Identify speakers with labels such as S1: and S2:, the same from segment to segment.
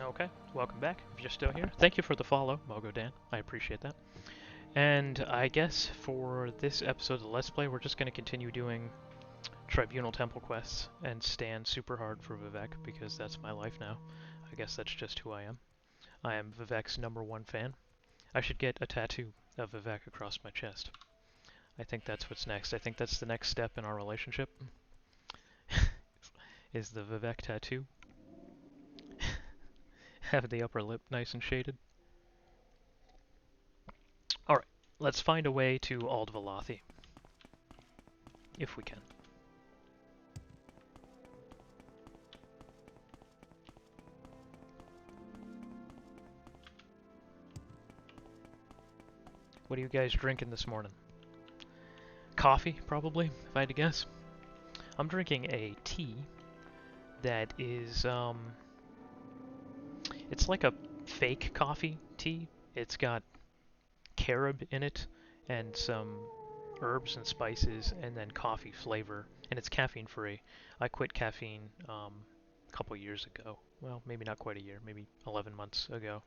S1: Okay, welcome back. If you're still here, thank you for the follow, Mogo Dan. I appreciate that. And I guess for this episode of the Let's Play, we're just going to continue doing Tribunal Temple quests and stand super hard for Vivek because that's my life now. I guess that's just who I am. I am Vivek's #1 fan. I should get a tattoo of Vivek across my chest. I think that's what's next. I think that's the next step in our relationship. Is the Vivek tattoo. Have the upper lip nice and shaded. Alright, let's find a way to Ald Valathi. If we can. What are you guys drinking this morning? Coffee, probably, if I had to guess. I'm drinking a tea that is, it's like a fake coffee tea. It's got carob in it and some herbs and spices and then coffee flavor, and it's caffeine free. I quit caffeine a couple years ago. Well, maybe not quite a year, maybe 11 months ago.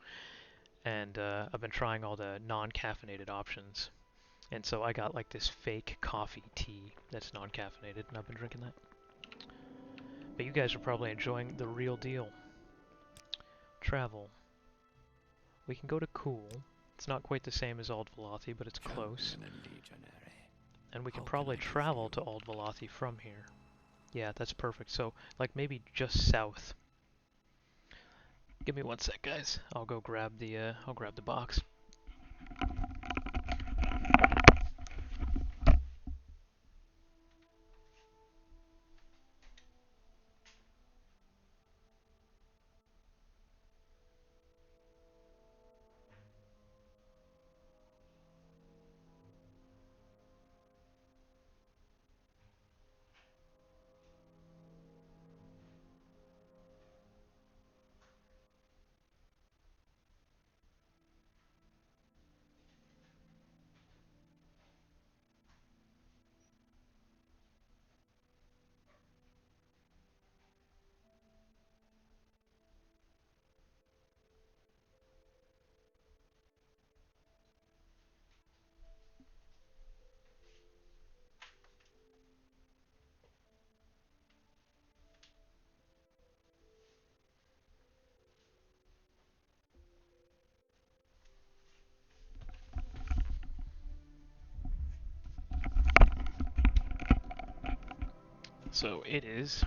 S1: And I've been trying all the non-caffeinated options. And so I got like this fake coffee tea that's non-caffeinated, and I've been drinking that. But you guys are probably enjoying the real deal. Travel. We can go to Cool. It's not quite the same as Ald Valathi, but it's close. And we can probably travel to Ald Valathi from here. Yeah, that's perfect. So, like maybe just south. Give me one sec, guys. I'll go grab the box. So it is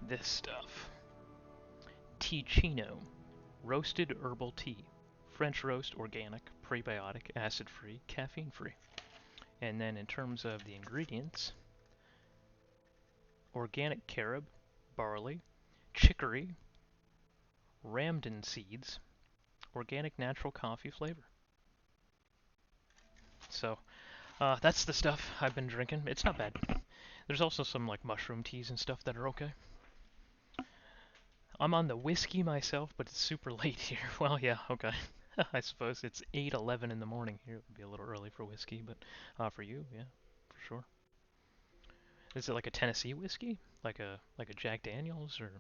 S1: this stuff. Ticino. Roasted herbal tea. French roast, organic, prebiotic, acid-free, caffeine-free. And then in terms of the ingredients, organic carob, barley, chicory, ramdan seeds, organic natural coffee flavor. So that's the stuff I've been drinking. It's not bad. There's also some like mushroom teas and stuff that are okay. I'm on the whiskey myself, but it's super late here. Well, yeah, okay. I suppose it's 8:11 in the morning here. It would be a little early for whiskey, but for you, yeah, for sure. Is it like a Tennessee whiskey? Like a Jack Daniels, or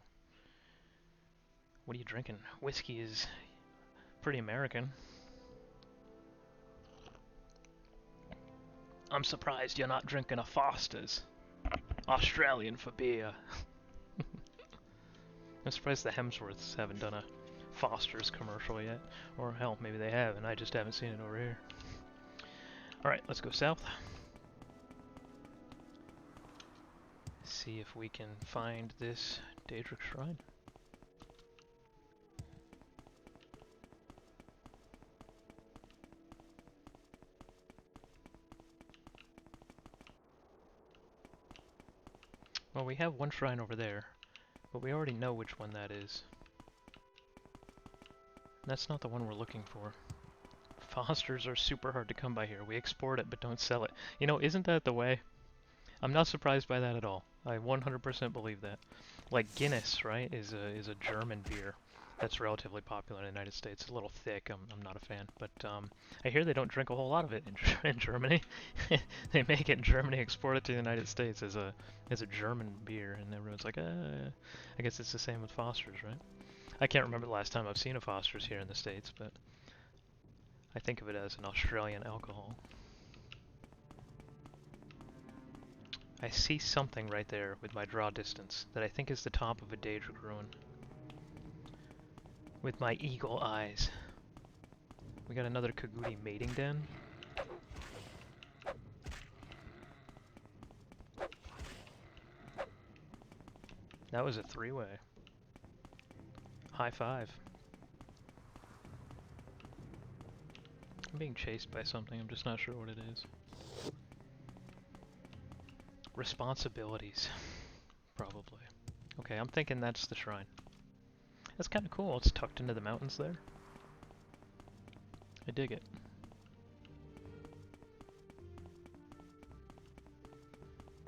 S1: what are you drinking? Whiskey is pretty American. I'm surprised you're not drinking a Foster's. Australian for beer. I'm surprised the Hemsworths haven't done a Foster's commercial yet. Or hell, maybe they have, and I just haven't seen it over here. Alright, let's go south. See if we can find this Daedric Shrine. Well, we have one shrine over there, but we already know which one that is. That's not the one we're looking for. Fosters are super hard to come by here. We export it, but don't sell it. You know, isn't that the way? I'm not surprised by that at all. I 100% believe that. Like Guinness, right, is a German beer that's relatively popular in the United States. It's a little thick. I'm not a fan, but I hear they don't drink a whole lot of it in Germany. They make it in Germany, export it to the United States as a German beer, and everyone's like, I guess it's the same with Foster's, right? I can't remember the last time I've seen a Foster's here in the States, but I think of it as an Australian alcohol. I see something right there with my draw distance that I think is the top of a Daedric ruin. With my eagle eyes. We got another Kagudi mating den. That was a three-way. High five. I'm being chased by something, I'm just not sure what it is. Responsibilities. Probably. Okay, I'm thinking that's the shrine. That's kind of cool, it's tucked into the mountains there. I dig it.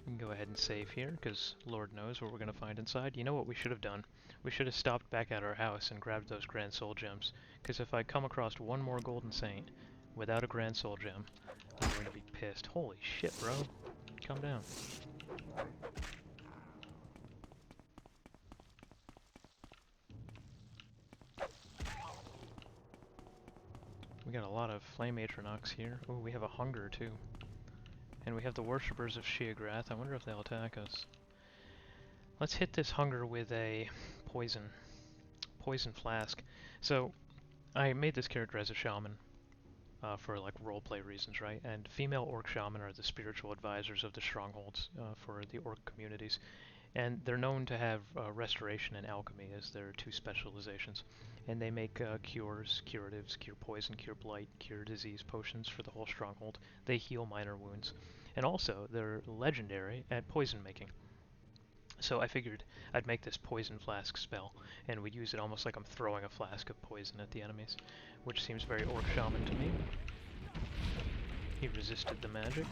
S1: We can go ahead and save here, because Lord knows what we're going to find inside. You know what we should have done? We should have stopped back at our house and grabbed those Grand Soul Gems. Because if I come across one more Golden Saint without a Grand Soul Gem, I'm going to be pissed. Holy shit, bro. Calm down. We got a lot of Flame Atronox here. Oh, we have a Hunger too. And we have the Worshippers of Sheograth. I wonder if they'll attack us. Let's hit this Hunger with a poison flask. So, I made this character as a shaman for like roleplay reasons, right? And female orc shaman are the spiritual advisors of the strongholds for the orc communities. And they're known to have restoration and alchemy as their two specializations. And they make cures, curatives, cure poison, cure blight, cure disease potions for the whole stronghold. They heal minor wounds. And also, they're legendary at poison making. So I figured I'd make this poison flask spell, and we'd use it almost like I'm throwing a flask of poison at the enemies, which seems very orc shaman to me. He resisted the magic.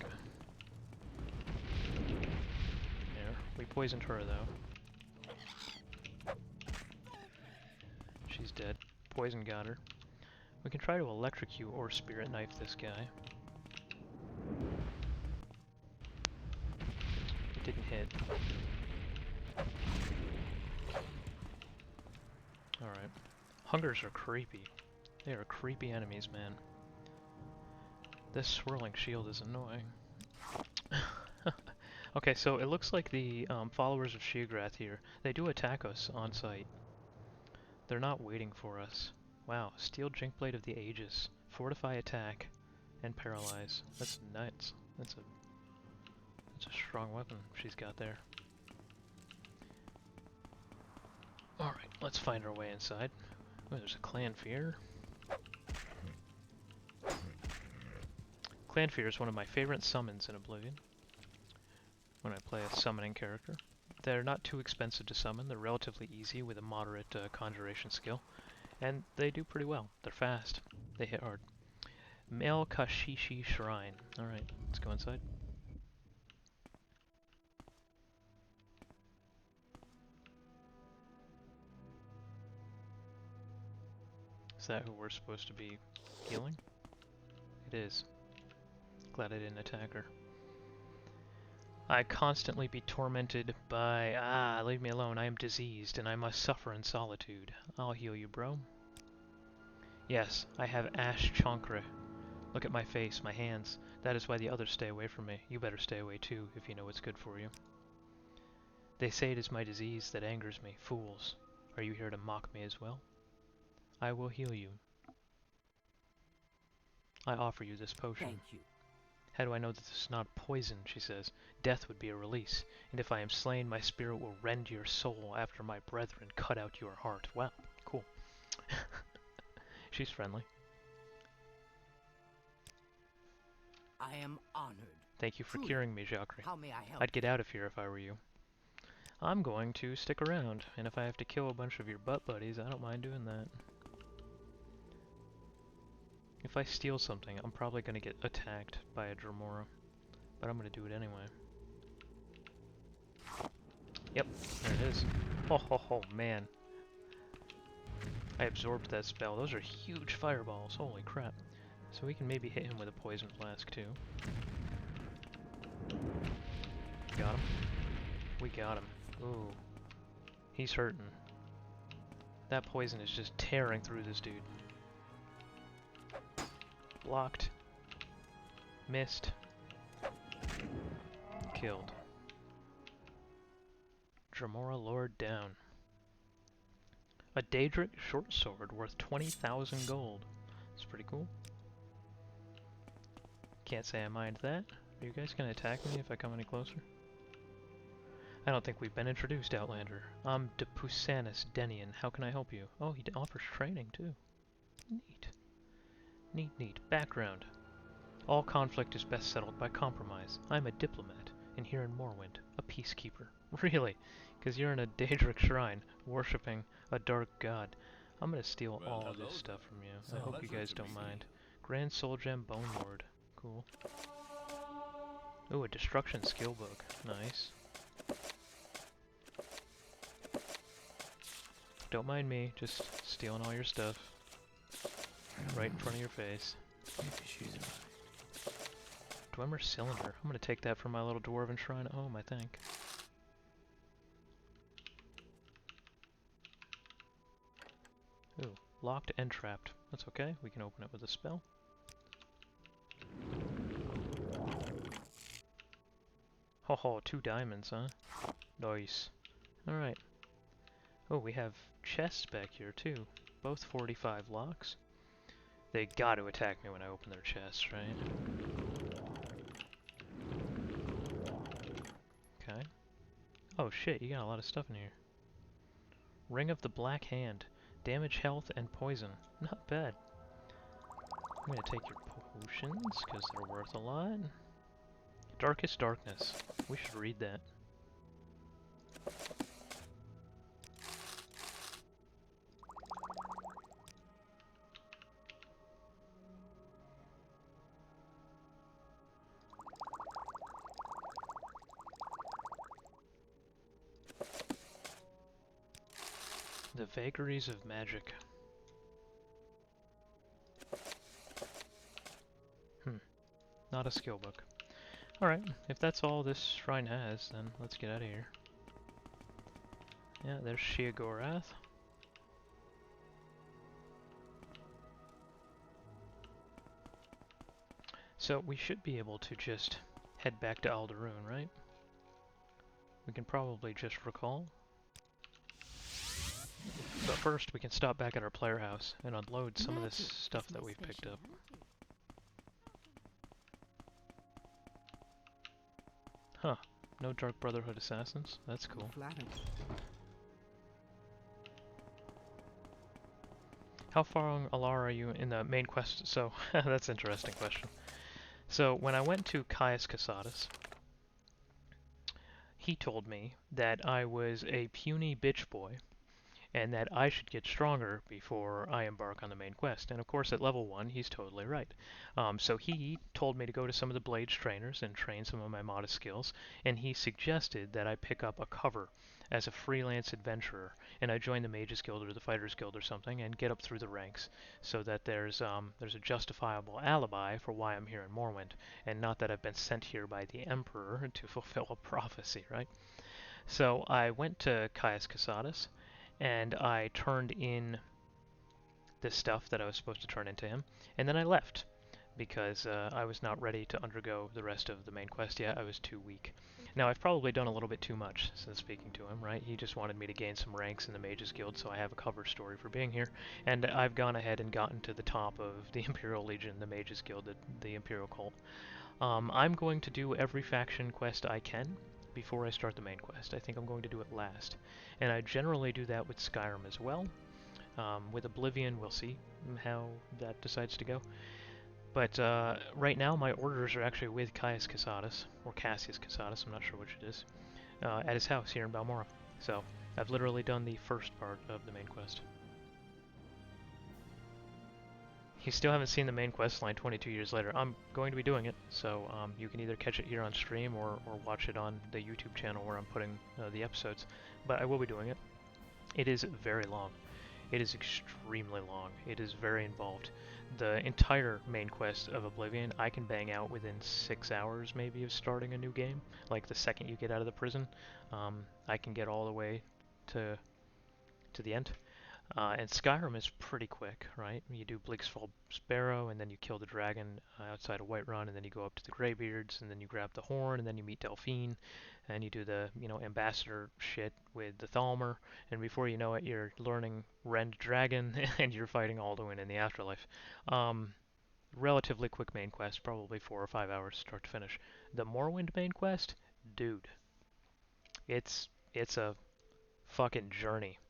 S1: There, we poisoned her though. She's dead. Poison got her. We can try to electrocute or spirit knife this guy. It didn't hit. Alright. Hungers are creepy. They are creepy enemies, man. This swirling shield is annoying. Okay, so it looks like the followers of Sheograth here, they do attack us on sight. They're not waiting for us. Wow, Steel Jinkblade of the Aegis. Fortify attack and paralyze. That's nuts. That's a strong weapon she's got there. Alright, let's find our way inside. Oh, there's a Clanfear. Clanfear is one of my favorite summons in Oblivion. When I play a summoning character. They're not too expensive to summon, they're relatively easy with a moderate conjuration skill. And they do pretty well. They're fast. They hit hard. Male Kashishi Shrine. Alright, let's go inside. Is that who we're supposed to be healing? It is. Glad I didn't attack her. I constantly be tormented by, leave me alone, I am diseased, and I must suffer in solitude. I'll heal you, bro. Yes, I have Ash Chankra. Look at my face, my hands. That is why the others stay away from me. You better stay away too, if you know what's good for you. They say it is my disease that angers me. Fools. Are you here to mock me as well? I will heal you. I offer you this potion.
S2: Thank you.
S1: How do I know that this is not poison, she says. Death would be a release, and if I am slain, my spirit will rend your soul after my brethren cut out your heart. Wow, cool. She's friendly.
S2: I am honored.
S1: Thank you for
S2: Truly.
S1: curing me, Jhakri.
S2: How may I help?
S1: I'd get out of here if I were you. I'm going to stick around, and if I have to kill a bunch of your butt buddies, I don't mind doing that. If I steal something, I'm probably going to get attacked by a Dremora, but I'm going to do it anyway. Yep, there it is. Oh, man. I absorbed that spell. Those are huge fireballs. Holy crap. So we can maybe hit him with a poison flask, too. Got him. We got him. Ooh. He's hurting. That poison is just tearing through this dude. Blocked. Missed. Killed. Dremora Lord down. A Daedric short sword worth 20,000 gold. It's pretty cool. Can't say I mind that. Are you guys gonna attack me if I come any closer? I don't think we've been introduced, Outlander. I'm Depusanus Denian. How can I help you? Oh, he offers training too. Neat. Neat, neat. Background. All conflict is best settled by compromise. I'm a diplomat, and here in Morrowind, a peacekeeper. Really? Because you're in a Daedric shrine, worshipping a dark god. I'm gonna steal all of this stuff from you. I hope you guys don't mind. Grand Soul Gem Bone Lord. Cool. Ooh, a destruction skill book. Nice. Don't mind me, just stealing all your stuff. Right in front of your face. Dwemer Cylinder. I'm gonna take that from my little dwarven shrine at home, I think. Ooh, locked and trapped. That's okay, we can open it with a spell. Ho ho, 2 diamonds, huh? Nice. Alright. Oh, we have chests back here too. Both 45 locks. They got to attack me when I open their chests, right? Okay. Oh shit, you got a lot of stuff in here. Ring of the Black Hand. Damage, health, and poison. Not bad. I'm gonna take your potions, because they're worth a lot. Darkest Darkness. We should read that. The Vagaries of Magic. Not a skill book. Alright, if that's all this shrine has, then let's get out of here. Yeah, there's Sheogorath. So we should be able to just head back to Alderaan, right? We can probably just recall. But first we can stop back at our player house and unload some of this stuff that we've picked up. Huh. No Dark Brotherhood assassins? That's cool. How far along are you in the main quest? So, that's an interesting question. So, when I went to Caius Casatus, he told me that I was a puny bitch boy, and that I should get stronger before I embark on the main quest. And of course, at level 1, he's totally right. So he told me to go to some of the Blades trainers and train some of my modest skills, and he suggested that I pick up a cover as a freelance adventurer, and I join the Mages Guild or the Fighters Guild or something, and get up through the ranks, so that there's a justifiable alibi for why I'm here in Morrowind, and not that I've been sent here by the Emperor to fulfill a prophecy, right? So I went to Caius Casatus, and I turned in the stuff that I was supposed to turn into him, and then I left, because I was not ready to undergo the rest of the main quest yet. I was too weak. Now, I've probably done a little bit too much since speaking to him, right? He just wanted me to gain some ranks in the Mages Guild, so I have a cover story for being here, and I've gone ahead and gotten to the top of the Imperial Legion, the Mages Guild, the Imperial Cult. I'm going to do every faction quest I can before I start the main quest. I think I'm going to do it last. And I generally do that with Skyrim as well. With Oblivion, we'll see how that decides to go. But right now, my orders are actually with Caius Casatus, or Cassius Casatus, I'm not sure which it is, at his house here in Balmora. So, I've literally done the first part of the main quest. You still haven't seen the main quest line 22 years later. I'm going to be doing it, so you can either catch it here on stream or watch it on the YouTube channel where I'm putting the episodes. But I will be doing it. It is very long. It is extremely long. It is very involved. The entire main quest of Oblivion I can bang out within 6 hours maybe of starting a new game. Like the second you get out of the prison, I can get all the way to the end. And Skyrim is pretty quick, right? You do Bleaksfall Sparrow, and then you kill the dragon outside of Whiterun, and then you go up to the Greybeards, and then you grab the horn, and then you meet Delphine, and you do the, ambassador shit with the Thalmor, and before you know it, you're learning Rend Dragon, and you're fighting Alduin in the afterlife. Um, Relatively quick main quest, probably 4 or 5 hours start to finish. The Morrowind main quest, dude, it's a fucking journey.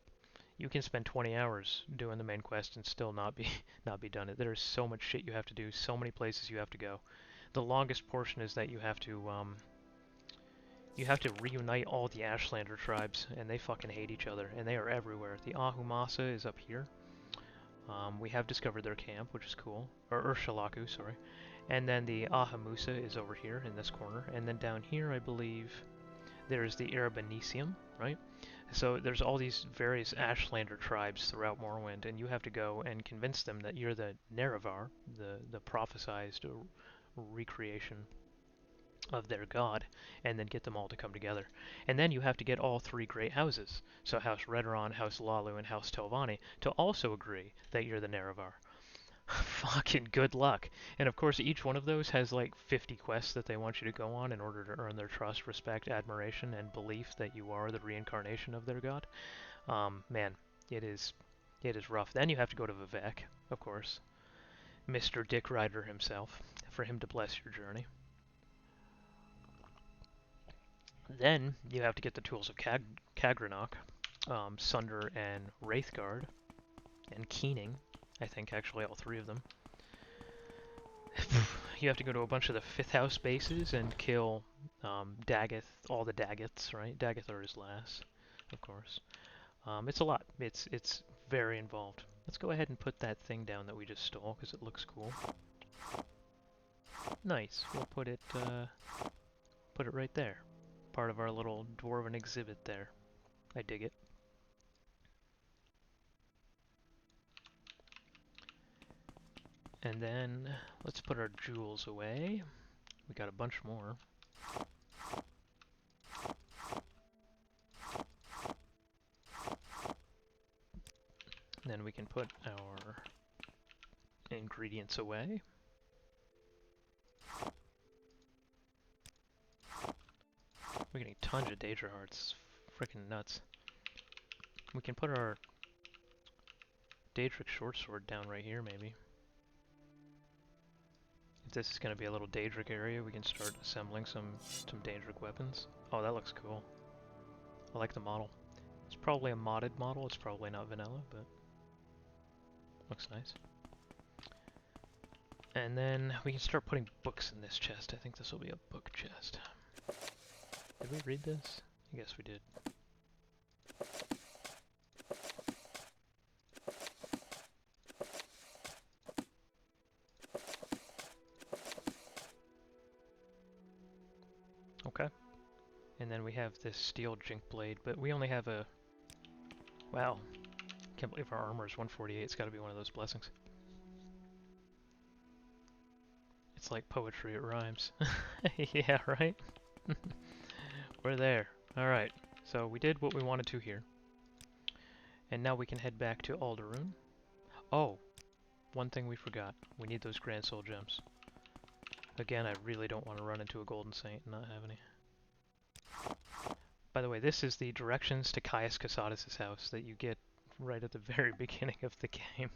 S1: You can spend 20 hours doing the main quest and still not be not be done it. There's so much shit you have to do, so many places you have to go. The longest portion is that you have to reunite all the Ashlander tribes, and they fucking hate each other, and they are everywhere. The Ahumasa is up here. We have discovered their camp, which is cool. Or Urshalaku, sorry. And then the Ahamusa is over here in this corner. And then down here, I believe, there's the Arabanesium, right? So there's all these various Ashlander tribes throughout Morrowind, and you have to go and convince them that you're the Nerevar, the prophesized recreation of their god, and then get them all to come together. And then you have to get all three great houses, so House Redoran, House Lalu, and House Telvanni, to also agree that you're the Nerevar. Fucking good luck. And of course, each one of those has like 50 quests that they want you to go on in order to earn their trust, respect, admiration, and belief that you are the reincarnation of their god. Man, it is it is rough. Then you have to go to Vivek, of course, Mr. Dick Rider himself, for him to bless your journey. Then you have to get the tools of Kagranok, Sunder and Wraithguard, and Keening. I think actually all three of them. You have to go to a bunch of the fifth house bases and kill Daggeth, all the Daggeths, right? Daggethr is last, of course. It's a lot. It's very involved. Let's go ahead and put that thing down that we just stole because it looks cool. Nice. We'll put it right there. Part of our little dwarven exhibit there. I dig it. And then let's put our jewels away. We got a bunch more. Then we can put our ingredients away. We're getting tons of Daedra hearts. Freaking nuts. We can put our Daedric short sword down right here, maybe. If this is going to be a little Daedric area, we can start assembling some Daedric weapons. Oh, that looks cool. I like the model. It's probably a modded model. It's probably not vanilla, but looks nice. And then we can start putting books in this chest. I think this will be a book chest. Did we read this? I guess we did. Okay. And then we have this steel jink blade, but we only have a... Wow. Can't believe our armor is 148. It's got to be one of those blessings. It's like poetry, it rhymes. Yeah, right? We're there. Alright, so we did what we wanted to here. And now we can head back to Alderun. Oh, one thing we forgot. We need those Grand Soul Gems. Again, I really don't want to run into a Golden Saint and not have any. By the way, this is the directions to Caius Casadus' house that you get right at the very beginning of the game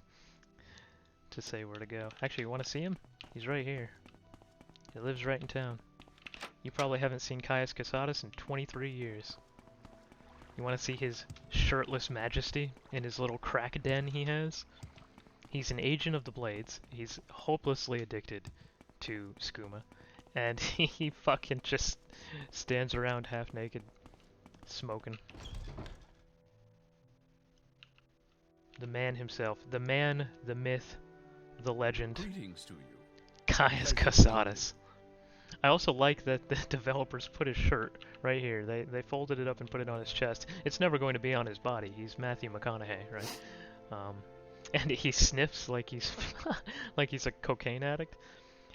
S1: to say where to go. Actually, you want to see him? He's right here. He lives right in town. You probably haven't seen Caius Casadus in 23 years. You want to see his shirtless majesty in his little crack den he has? He's an agent of the Blades. He's hopelessly addicted to skooma. And he fucking just stands around half naked, smoking. The man himself. The man, the myth, the legend.
S3: Greetings to you.
S1: Caius Casadus. I also like that the developers put his shirt right here. They folded it up and put it on his chest. It's never going to be on his body. He's Matthew McConaughey, right? And he sniffs like he's like he's a cocaine addict.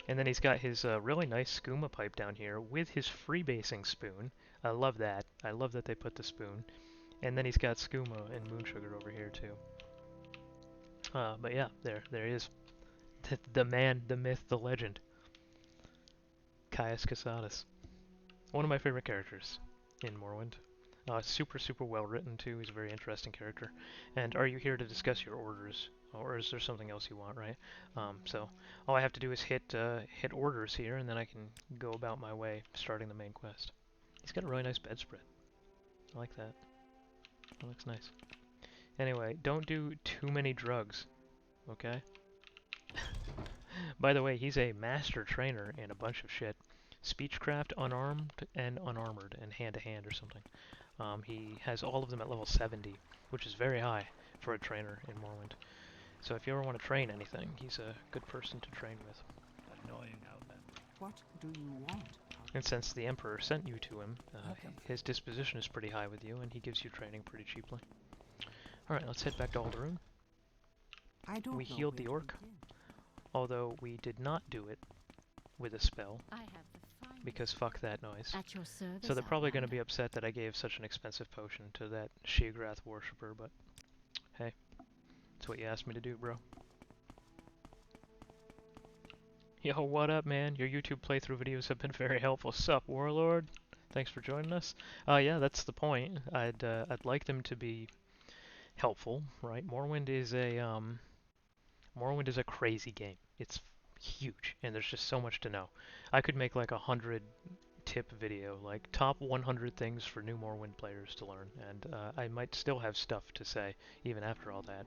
S1: And then he's got his really nice skooma pipe down here with his freebasing spoon. I love that. I love that they put the spoon. And then he's got skooma and moon sugar over here too. But yeah, there he is. The man, the myth, the legend. Caius Casadas. One of my favorite characters in Morrowind. Super, super well written too. He's a very interesting character. And are you here to discuss your orders, or is there something else you want? Right. So all I have to do is hit orders here, and then I can go about my way, starting the main quest. He's got a really nice bedspread. I like that. That looks nice. Anyway, don't do too many drugs, okay? By the way, he's a master trainer in a bunch of shit. Speechcraft, unarmed, and unarmored, and hand-to-hand or something. He has all of them at level 70, which is very high for a trainer in Morrowind. So if you ever want to train anything, he's a good person to train with.
S2: Annoying outlander. What do you want?
S1: And since the Emperor sent you to him, his disposition is pretty high with you, and he gives you training pretty cheaply. Alright, let's head back to Alderun. We healed the orc, although we did not do it with a spell, because fuck that noise. So they're probably going to be upset that I gave such an expensive potion to that Sheograth worshipper, but hey, that's what you asked me to do, bro. Yo, what up, man? Your YouTube playthrough videos have been very helpful. Sup, Warlord? Thanks for joining us. Yeah, that's the point. I'd like them to be helpful, right? Morrowind is a crazy game. It's huge, and there's just so much to know. I could make like 100-tip video, like top 100 things for new Morrowind players to learn, and I might still have stuff to say even after all that.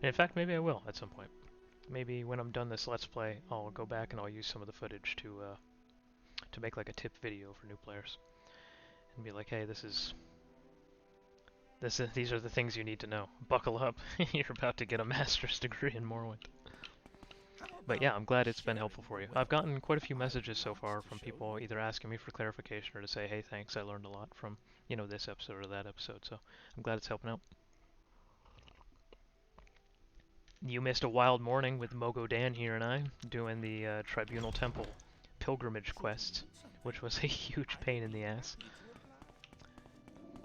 S1: And in fact, maybe I will at some point. Maybe when I'm done this Let's Play, I'll go back and I'll use some of the footage to make like a tip video for new players, and be like, hey, these are the things you need to know. Buckle up, you're about to get a master's degree in Morrowind. But yeah, I'm glad it's been helpful for you. I've gotten quite a few messages so far from people either asking me for clarification or to say, hey, thanks, I learned a lot from, this episode or that episode, so I'm glad it's helping out. You missed a wild morning with Mogo Dan here and I doing the Tribunal Temple pilgrimage quests, which was a huge pain in the ass.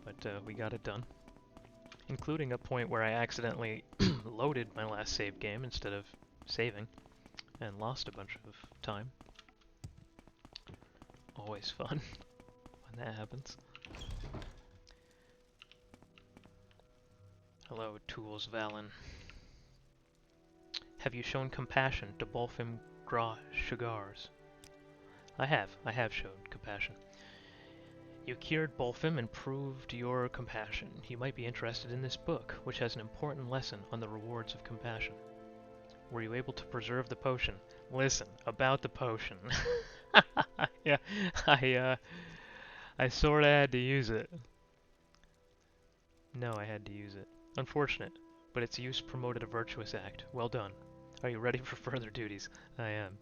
S1: But we got it done. Including a point where I accidentally loaded my last save game instead of saving, and lost a bunch of time. Always fun when that happens. Hello, Tools Valen. Have you shown compassion to Bolfim Gra Shugars? I have shown compassion. You cured Bolfim and proved your compassion. You might be interested in this book, which has an important lesson on the rewards of compassion. Were you able to preserve the potion? Listen, about the potion. Yeah, I sorta had to use it. No, I had to use it. Unfortunate, but its use promoted a virtuous act. Well done. Are you ready for further duties? I am.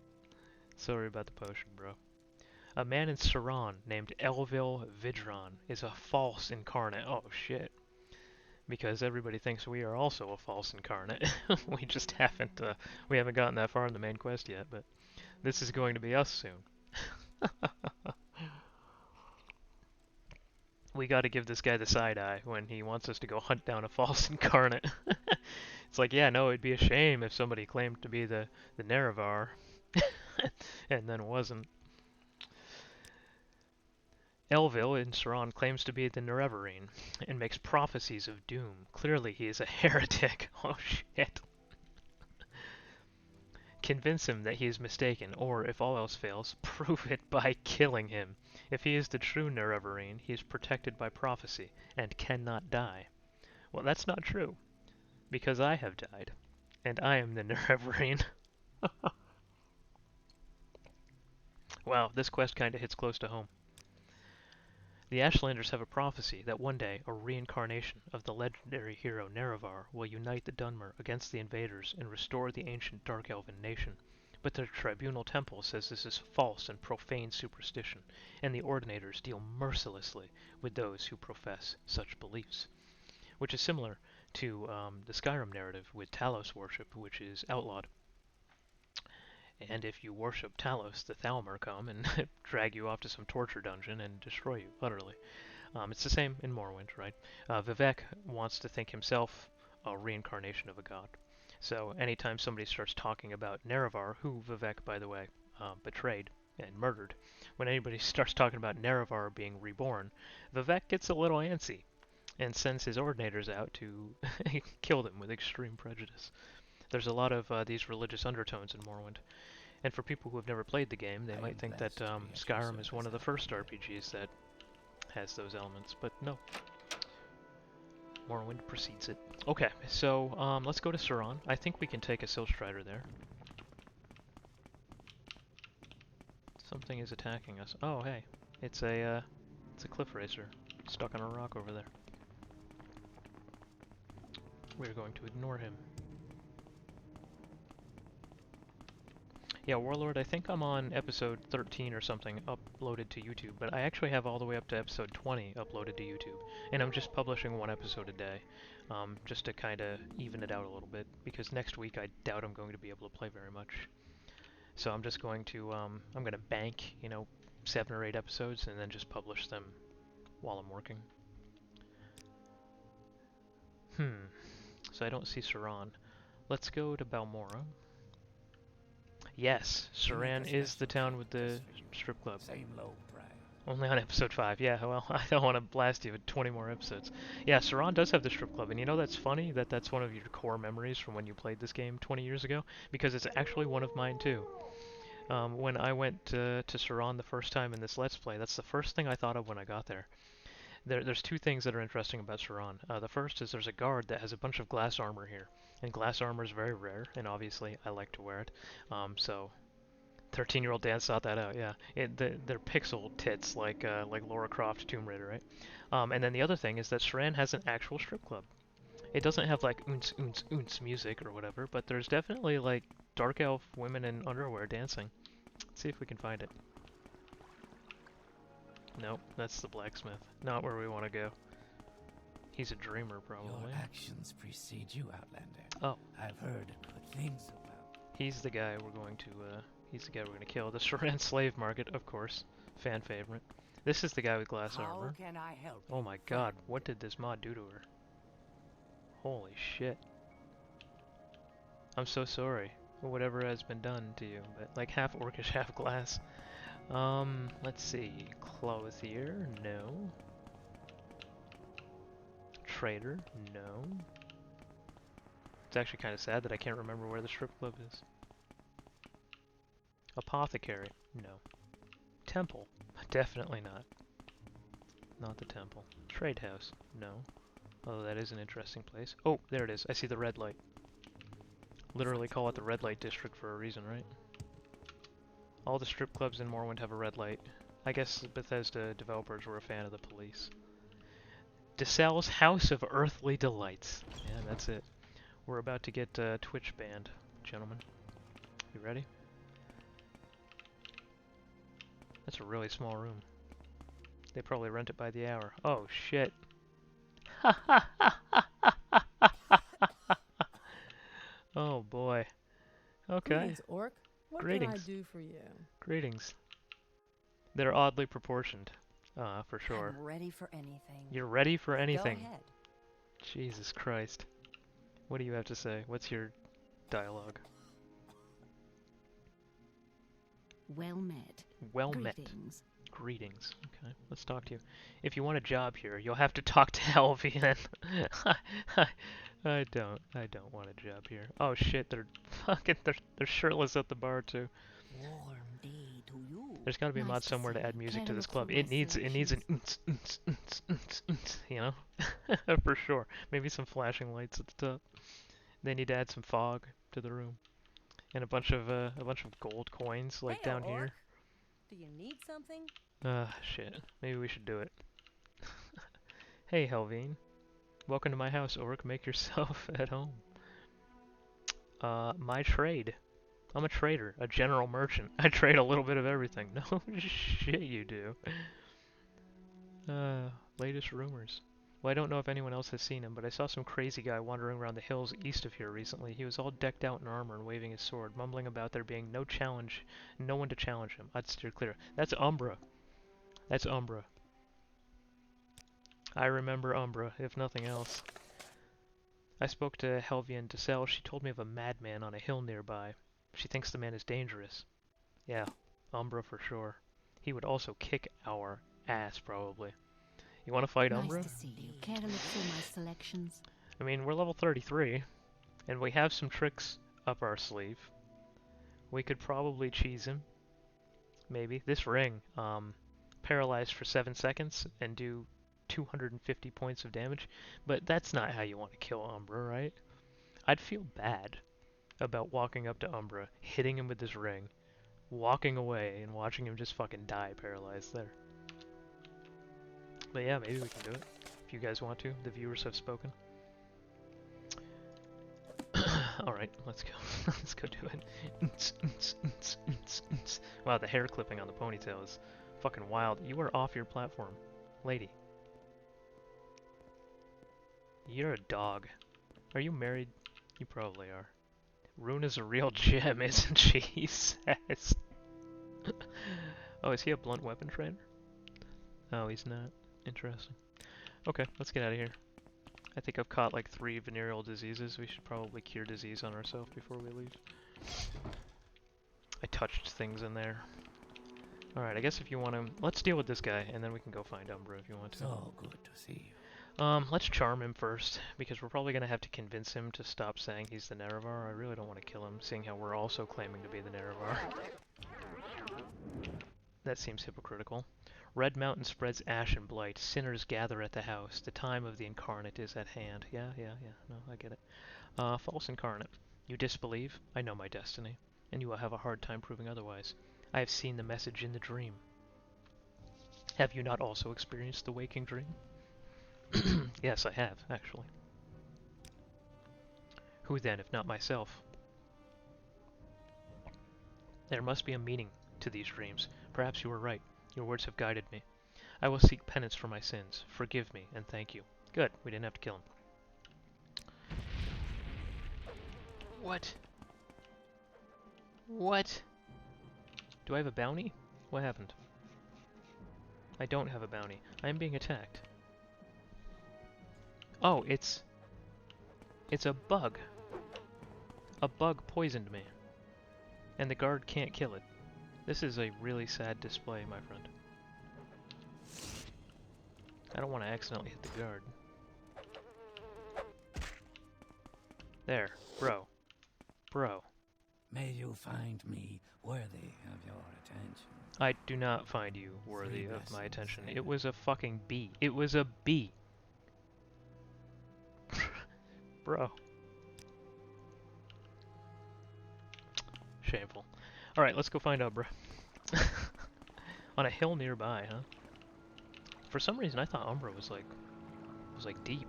S1: Sorry about the potion, bro. A man in Saran named Elvil Vidron is a false incarnate. Oh shit. Because everybody thinks we are also a false incarnate. We just haven't gotten that far in the main quest yet, but this is going to be us soon. We gotta give this guy the side eye when he wants us to go hunt down a false incarnate. It's like, yeah, no, it'd be a shame if somebody claimed to be the Nerevar and then wasn't. Elvil in Saran claims to be the Nerevarine and makes prophecies of doom. Clearly he is a heretic. Oh shit. Convince him that he is mistaken, or, if all else fails, prove it by killing him. If he is the true Nerevarine, he is protected by prophecy and cannot die. Well, that's not true, because I have died, and I am the Nerevarine. Wow, this quest kinda hits close to home. The Ashlanders have a prophecy that one day a reincarnation of the legendary hero Nerevar will unite the Dunmer against the invaders and restore the ancient Dark Elven nation. But the Tribunal Temple says this is false and profane superstition, and the Ordinators deal mercilessly with those who profess such beliefs. Which is similar to the Skyrim narrative with Talos worship, which is outlawed. And if you worship Talos, the Thalmor come and drag you off to some torture dungeon and destroy you utterly. It's the same in Morrowind, right? Vivek wants to think himself a reincarnation of a god. So anytime somebody starts talking about Nerevar, who Vivek, by the way, betrayed and murdered, when anybody starts talking about Nerevar being reborn, Vivek gets a little antsy and sends his ordinators out to kill them with extreme prejudice. There's a lot of these religious undertones in Morrowind. And for people who have never played the game, they
S2: I
S1: might
S2: am
S1: think that
S2: blessed to be at your
S1: Skyrim is one
S2: service,
S1: of the first
S2: Outlander.
S1: RPGs that has those elements, but no. Morrowind precedes it. Okay, so let's go to Suran. I think we can take a Silstrider there. Something is attacking us. Oh, hey, it's a cliff racer stuck on a rock over there. We're going to ignore him. Yeah, Warlord, I think I'm on episode 13 or something uploaded to YouTube, but I actually have all the way up to episode 20 uploaded to YouTube, and I'm just publishing one episode a day, just to kind of even it out a little bit, because next week I doubt I'm going to be able to play very much. So I'm just going to, I'm going to bank, 7 or 8 episodes, and then just publish them while I'm working. So I don't see Suran. Let's go to Balmora. Yes,
S2: We make a
S1: Suran is the
S2: special
S1: town
S2: treat
S1: with the
S2: just for you.
S1: strip club.
S2: Same low price.
S1: Only on episode 5. Yeah, well, I don't want to blast you with 20 more episodes. Yeah, Suran does have the strip club, and you know that's funny that that's one of your core memories from when you played this game 20 years ago? Because it's actually one of mine too. When I went to Suran the first time in this Let's Play, that's the first thing I thought of when I got there. There's two things that are interesting about Suran. The first is there's a guard that has a bunch of glass armor here, and glass armor is very rare, and obviously I like to wear it. So 13-year-old Dan sought that out. Yeah, they're pixel tits like Lara Croft Tomb Raider, right? And then the other thing is that Suran has an actual strip club. It doesn't have like oons oons oons music or whatever, but there's definitely like dark elf women in underwear dancing. Let's see if we can find it. Nope, that's the blacksmith. Not where we want to go. He's a dreamer, probably.
S2: Your actions precede you, Outlander.
S1: Oh.
S2: I've heard good things about.
S1: He's the guy we're going to, kill. The Suran slave market, of course. Fan favorite. This is the guy with glass armor.
S3: How can I help
S1: Oh
S3: you,
S1: my
S3: friend?
S1: god, what did this mod do to her? Holy shit. I'm so sorry for whatever has been done to you, but like half orcish, half glass. Let's see. Clothier, no. Trader, no. It's actually kind of sad that I can't remember where the strip club is. Apothecary, no. Temple, definitely not. Not the temple. Trade house, no. Although that is an interesting place. Oh, there it is. I see the red light. Literally call it the red light district for a reason, right? All the strip clubs in Morrowind have a red light. I guess Bethesda developers were a fan of the police. DeSal's House of Earthly Delights. Yeah, that's it. We're about to get Twitch banned, gentlemen. You ready? That's a really small room. They probably rent it by the hour. Oh, shit. Oh, boy. Okay.
S4: Greetings, Orc. What
S1: Greetings.
S4: can I do for you?
S1: Greetings. They're oddly proportioned, for sure.
S3: I'm ready for anything.
S1: You're ready for anything.
S3: Go ahead.
S1: Jesus Christ. What do you have to say? What's your dialogue?
S3: Well met.
S1: Well met.
S3: Greetings.
S1: Greetings. Okay, let's talk to you. If you want a job here, you'll have to talk to Helvian. I don't want a job here. Oh shit, they're shirtless at the bar too.
S3: Warm day to you.
S1: There's got to be a
S3: Nice
S1: mod
S3: to
S1: somewhere
S3: see
S1: to add
S3: you.
S1: music
S3: Can I
S1: to this
S3: look
S1: club.
S3: for
S1: It
S3: my
S1: needs an you know, for sure. Maybe some flashing lights at the top. They need to add some fog to the room, and a bunch of gold coins like down here.
S3: Do you need something?
S1: Shit. Maybe we should do it. Hey, Helvine. Welcome to my house, Orc. Make yourself at home. My trade. I'm a trader, a general merchant. I trade a little bit of everything. No shit you do. Latest rumors. Well, I don't know if anyone else has seen him, but I saw some crazy guy wandering around the hills east of here recently. He was all decked out in armor and waving his sword, mumbling about there being no one to challenge him. I'd steer clear. That's Umbra. That's Umbra. I remember Umbra, if nothing else. I spoke to Helvian Dessel. She told me of a madman on a hill nearby. She thinks the man is dangerous. Yeah, Umbra for sure. He would also kick our ass, probably. You want to fight
S3: Nice
S1: Umbra?
S3: to see you. Care to look through my selections?
S1: I mean, we're level 33, and we have some tricks up our sleeve. We could probably cheese him. Maybe. This ring, paralyzed for 7 seconds and do 250 points of damage. But that's not how you want to kill Umbra, right? I'd feel bad about walking up to Umbra, hitting him with this ring, walking away, and watching him just fucking die paralyzed there. But yeah, maybe we can do it. If you guys want to. The viewers have spoken. Alright, let's go. Let's go do it. Wow, the hair clipping on the ponytail is fucking wild. You are off your platform, lady. You're a dog. Are you married? You probably are. Rune is a real gem, isn't she? He says. Oh, is he a blunt weapon trainer? Oh, he's not. Interesting. Okay, let's get out of here. I think I've caught like 3 venereal diseases. We should probably cure disease on ourselves before we leave. I touched things in there. Alright, I guess if you want to... Let's deal with this guy, and then we can go find Umbra if you want to.
S2: So good to see you.
S1: Let's charm him first, because we're probably going to have to convince him to stop saying he's the Nerevar. I really don't want to kill him, seeing how we're also claiming to be the Nerevar. That seems hypocritical. Red Mountain spreads ash and blight. Sinners gather at the house. The time of the incarnate is at hand. Yeah. No, I get it. False incarnate. You disbelieve? I know my destiny, and you will have a hard time proving otherwise. I have seen the message in the dream. Have you not also experienced the waking dream? Yes, I have, actually. Who then, if not myself? There must be a meaning to these dreams. Perhaps you are right. Your words have guided me. I will seek penance for my sins. Forgive me, and thank you. Good, we didn't have to kill him. What? What? Do I have a bounty? What happened? I don't have a bounty. I am being attacked. Oh, it's a bug. A bug poisoned me. And the guard can't kill it. This is a really sad display, my friend. I don't want to accidentally hit the guard. There, bro. Bro.
S2: May you find me worthy of your attention.
S1: I do not find you worthy of my attention. It was a fucking bee. It was a bee. Bro. Shameful. Alright, let's go find Umbra. On a hill nearby, huh? For some reason I thought Umbra was like deep.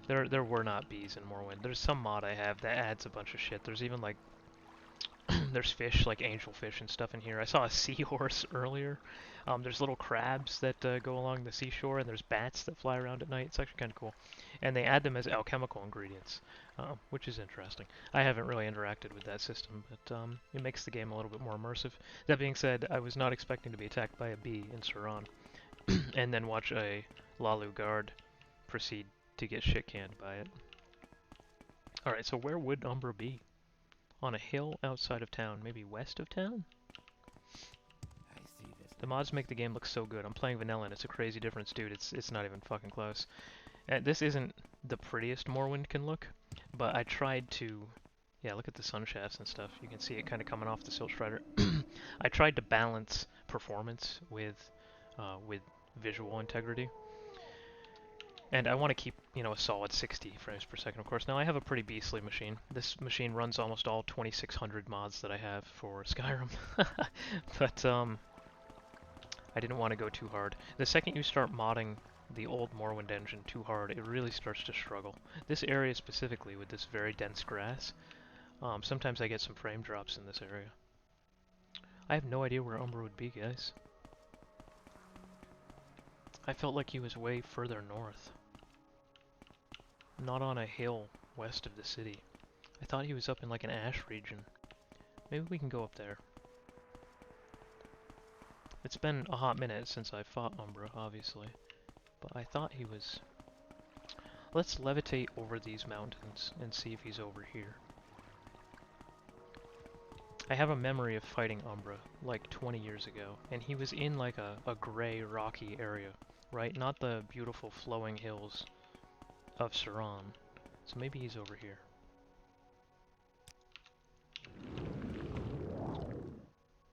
S1: There were not bees in Morrowind. There's some mod I have that adds a bunch of shit. There's even like there's fish, like angelfish and stuff in here. I saw a seahorse earlier. There's little crabs that go along the seashore, and there's bats that fly around at night. It's actually kind of cool. And they add them as alchemical ingredients, which is interesting. I haven't really interacted with that system, but it makes the game a little bit more immersive. That being said, I was not expecting to be attacked by a bee in Suran, and then watch a Lalu guard proceed to get shit-canned by it. Alright, so where would Umbra be? On a hill outside of town, maybe west of town?
S2: I see this.
S1: The mods make the game look so good. I'm playing vanilla and it's a crazy difference, dude. It's not even fucking close. This isn't the prettiest Morrowind can look, but I tried to... Yeah, look at the sun shafts and stuff. You can see it kind of coming off the Silt Strider. I tried to balance performance with visual integrity. And I want to keep, you know, a solid 60 frames per second, of course. Now, I have a pretty beastly machine. This machine runs almost all 2600 mods that I have for Skyrim. But, I didn't want to go too hard. The second you start modding the old Morrowind engine too hard, it really starts to struggle. This area specifically, with this very dense grass, sometimes I get some frame drops in this area. I have no idea where Umbra would be, guys. I felt like he was way further north. Not on a hill west of the city. I thought he was up in like an ash region. Maybe we can go up there. It's been a hot minute since I fought Umbra, obviously. But I thought he was... Let's levitate over these mountains and see if he's over here. I have a memory of fighting Umbra, like 20 years ago, and he was in like a gray, rocky area, right? Not the beautiful flowing hills of Saran. So maybe he's over here.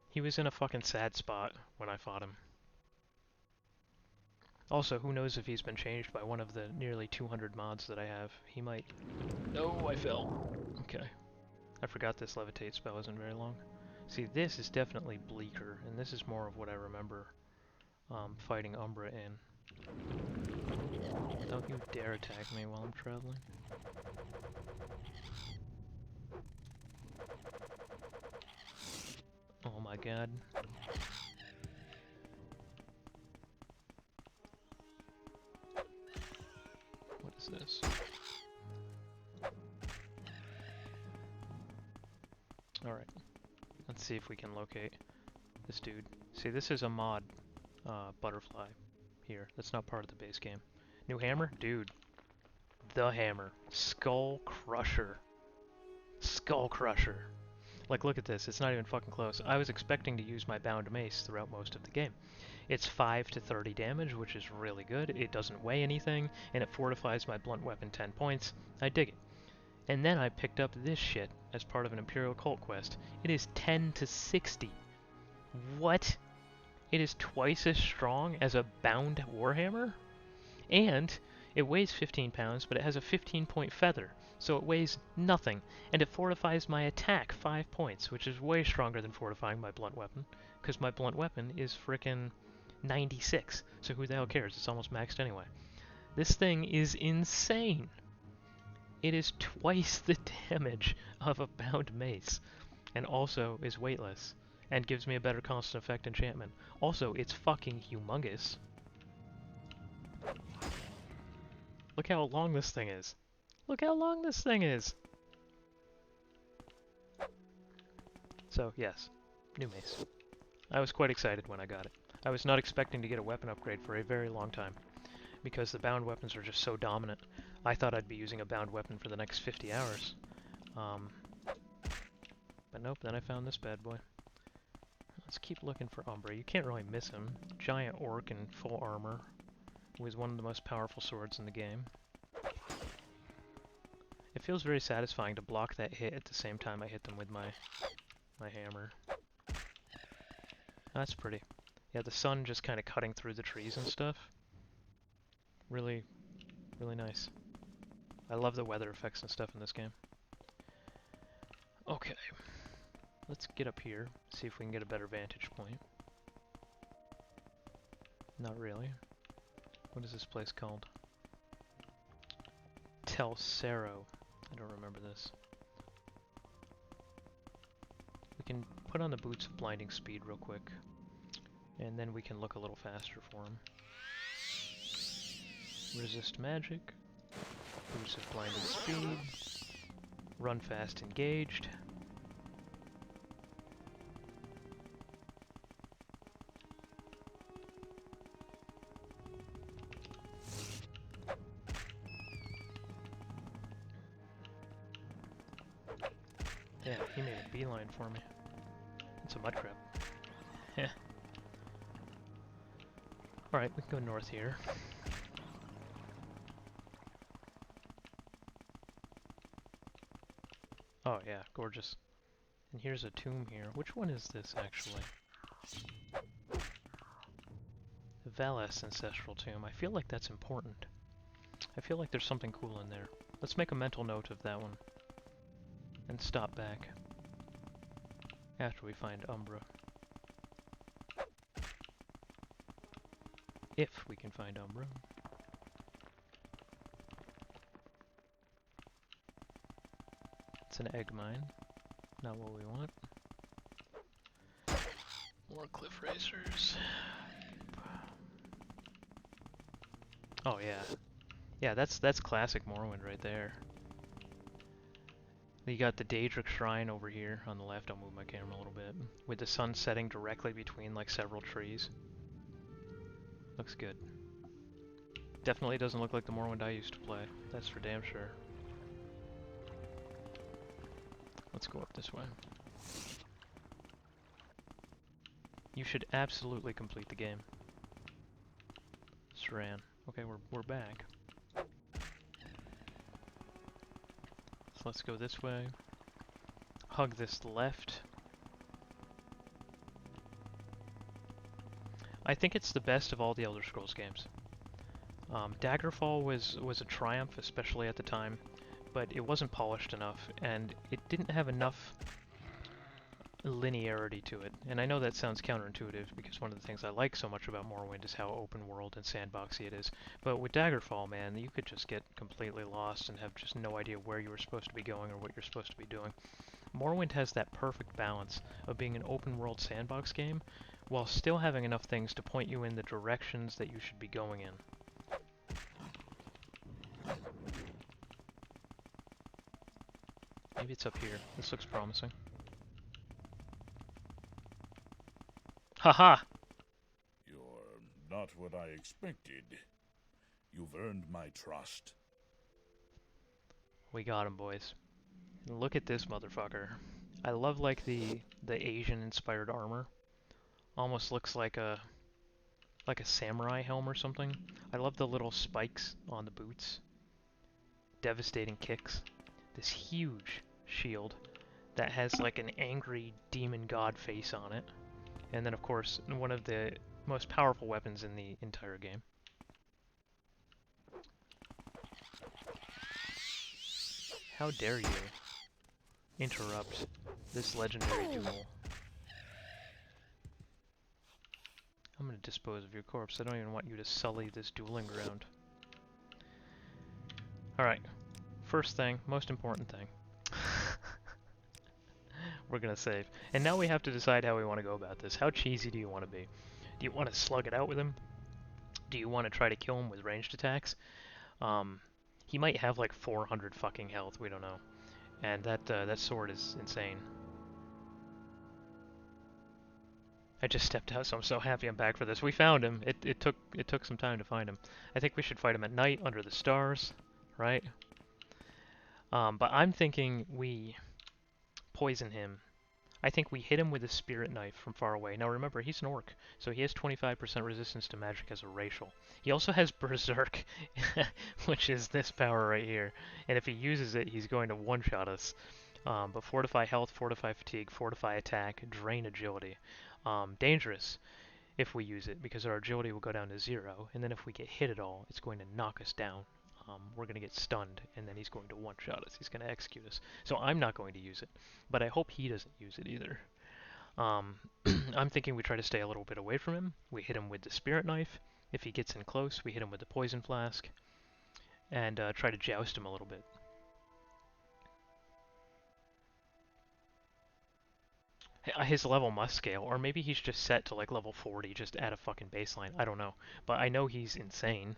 S1: He was in a fucking sad spot when I fought him. Also, who knows if he's been changed by one of the nearly 200 mods that I have. He might... No, I fell. Okay. I forgot this levitate spell isn't very long. See, this is definitely bleaker, and this is more of what I remember fighting Umbra in. Don't you dare attack me while I'm traveling. Oh my god. What is this? Alright. Let's see if we can locate this dude. See, this is a mod butterfly here. That's not part of the base game. New hammer? Dude. The hammer. Skull Crusher. Skull Crusher. Like, look at this. It's not even fucking close. I was expecting to use my bound mace throughout most of the game. It's 5 to 30 damage, which is really good. It doesn't weigh anything, and it fortifies my blunt weapon 10 points. I dig it. And then I picked up this shit as part of an Imperial Cult quest. It is 10 to 60. What? It is twice as strong as a bound warhammer? And it weighs 15 pounds, but it has a 15-point feather, so it weighs nothing, and it fortifies my attack 5 points, which is way stronger than fortifying my blunt weapon, because my blunt weapon is frickin' 96, so who the hell cares? It's almost maxed anyway. This thing is insane! It is twice the damage of a bound mace, and also is weightless, and gives me a better constant effect enchantment. Also, it's fucking humongous. Look how long this thing is. Look how long this thing is! So, yes, new mace. I was quite excited when I got it. I was not expecting to get a weapon upgrade for a very long time, because the bound weapons are just so dominant. I thought I'd be using a bound weapon for the next 50 hours. But nope, then I found this bad boy. Let's keep looking for Umbra. You can't really miss him. Giant orc in full armor, who is one of the most powerful swords in the game. It feels very satisfying to block that hit at the same time I hit them with my hammer. That's pretty. Yeah, the sun just kind of cutting through the trees and stuff. Really, really nice. I love the weather effects and stuff in this game. Okay. Let's get up here, see if we can get a better vantage point. Not really. What is this place called? Telsero. I don't remember this. We can put on the boots of blinding speed real quick, and then we can look a little faster for him. Resist magic. Boots of blinding speed. Run fast engaged. Yeah, he made a beeline for me. It's a mud crab. Yeah. Alright, we can go north here. Oh yeah, gorgeous. And here's a tomb here. Which one is this, actually? The Valas Ancestral Tomb. I feel like that's important. I feel like there's something cool in there. Let's make a mental note of that one. And stop back. After we find Umbra. If we can find Umbra. It's an egg mine. Not what we want. More cliff racers. Oh yeah. Yeah, that's classic Morrowind right there. You got the Daedric Shrine over here on the left. I'll move my camera a little bit. With the sun setting directly between like several trees. Looks good. Definitely doesn't look like the Morrowind I used to play. That's for damn sure. Let's go up this way. You should absolutely complete the game. Saran. Okay, we're back. So let's go this way. Hug this left. I think it's the best of all the Elder Scrolls games. Daggerfall was a triumph, especially at the time, but it wasn't polished enough, and it didn't have enough linearity to it. And I know that sounds counterintuitive, because one of the things I like so much about Morrowind is how open world and sandboxy it is. But with Daggerfall, man, you could just get completely lost and have just no idea where you were supposed to be going or what you're supposed to be doing. Morrowind has that perfect balance of being an open world sandbox game, while still having enough things to point you in the directions that you should be going in. Maybe it's up here. This looks promising. Haha!
S4: You're not what I expected. You've earned my trust.
S1: We got him, boys. Look at this motherfucker. I love like the Asian-inspired armor. Almost looks like a samurai helm or something. I love the little spikes on the boots. Devastating kicks. This huge shield that has like an angry demon god face on it. And then of course, one of the most powerful weapons in the entire game. How dare you interrupt this legendary duel. I'm gonna dispose of your corpse. I don't even want you to sully this dueling ground. Alright. First thing, most important thing. We're gonna save. And now we have to decide how we want to go about this. How cheesy do you want to be? Do you want to slug it out with him? Do you want to try to kill him with ranged attacks? He might have like 400 fucking health, we don't know. And that sword is insane. I just stepped out, so I'm so happy I'm back for this. We found him. It took some time to find him. I think we should fight him at night under the stars, right? But I'm thinking we poison him. I think we hit him with a spirit knife from far away. Now remember, he's an orc, so he has 25% resistance to magic as a racial. He also has berserk, which is this power right here. And if he uses it, he's going to one-shot us. But fortify health, fortify fatigue, fortify attack, drain agility. Dangerous if we use it, because our agility will go down to 0, and then if we get hit at all, it's going to knock us down. We're going to get stunned, and then he's going to one-shot us. He's going to execute us. So I'm not going to use it, but I hope he doesn't use it either. I'm thinking we try to stay a little bit away from him. We hit him with the spirit knife. If he gets in close, we hit him with the poison flask, and try to joust him a little bit. His level must scale, or maybe he's just set to like level 40, just at a fucking baseline. I don't know. But I know he's insane.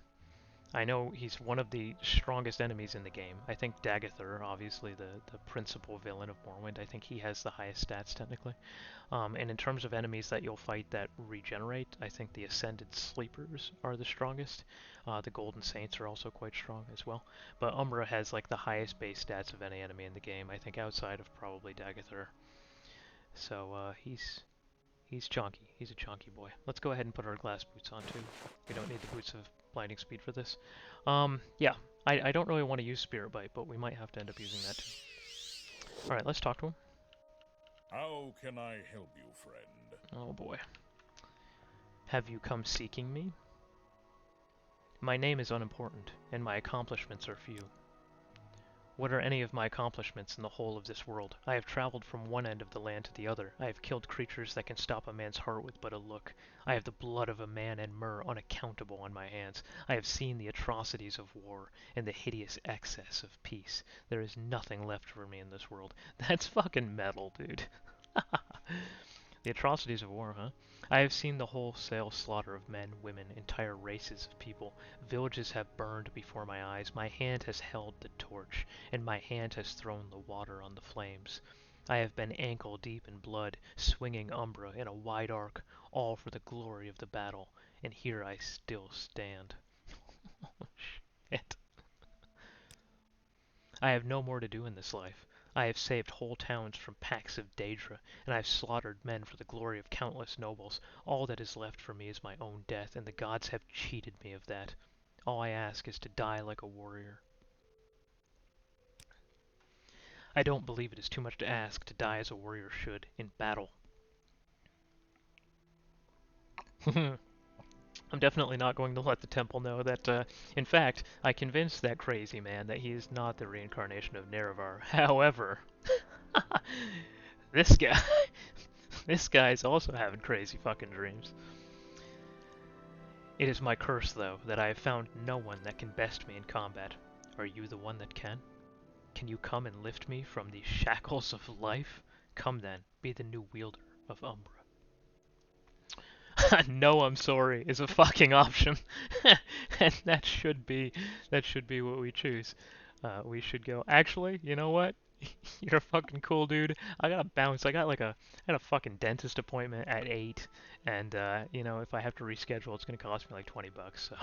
S1: I know he's one of the strongest enemies in the game. I think Dagathur, obviously the principal villain of Morrowind, I think he has the highest stats technically. And in terms of enemies that you'll fight that regenerate, I think the Ascended Sleepers are the strongest. The Golden Saints are also quite strong as well. But Umbra has like the highest base stats of any enemy in the game, I think outside of probably Dagathur. So he's chonky. He's a chonky boy. Let's go ahead and put our glass boots on too. We don't need the boots of blinding speed for this. Yeah, I don't really want to use Spirit Bite, but we might have to end up using that too. Alright, let's talk to him.
S4: How can I help you, friend?
S1: Oh boy. Have you come seeking me? My name is unimportant, and my accomplishments are few. What are any of my accomplishments in the whole of this world? I have traveled from one end of the land to the other. I have killed creatures that can stop a man's heart with but a look. I have the blood of a man and myrrh unaccountable on my hands. I have seen the atrocities of war and the hideous excess of peace. There is nothing left for me in this world. That's fucking metal, dude. The atrocities of war, huh? I have seen the wholesale slaughter of men, women, entire races of people. Villages have burned before my eyes. My hand has held the torch, and my hand has thrown the water on the flames. I have been ankle deep in blood, swinging Umbra in a wide arc, all for the glory of the battle, and here I still stand. Shit. I have no more to do in this life. I have saved whole towns from packs of Daedra, and I have slaughtered men for the glory of countless nobles. All that is left for me is my own death, and the gods have cheated me of that. All I ask is to die like a warrior. I don't believe it is too much to ask to die as a warrior should, in battle. I'm definitely not going to let the temple know that, in fact, I convinced that crazy man that he is not the reincarnation of Nerevar. However, this guy, this guy's also having crazy fucking dreams. It is my curse, though, that I have found no one that can best me in combat. Are you the one that can? Can you come and lift me from the shackles of life? Come then, be the new wielder of Umbra. No, I'm sorry is a fucking option, and that should be what we choose. We should go. Actually, you know what? You're a fucking cool dude. I gotta bounce. I got a fucking dentist appointment at 8, and you know, if I have to reschedule, it's gonna cost me like $20. So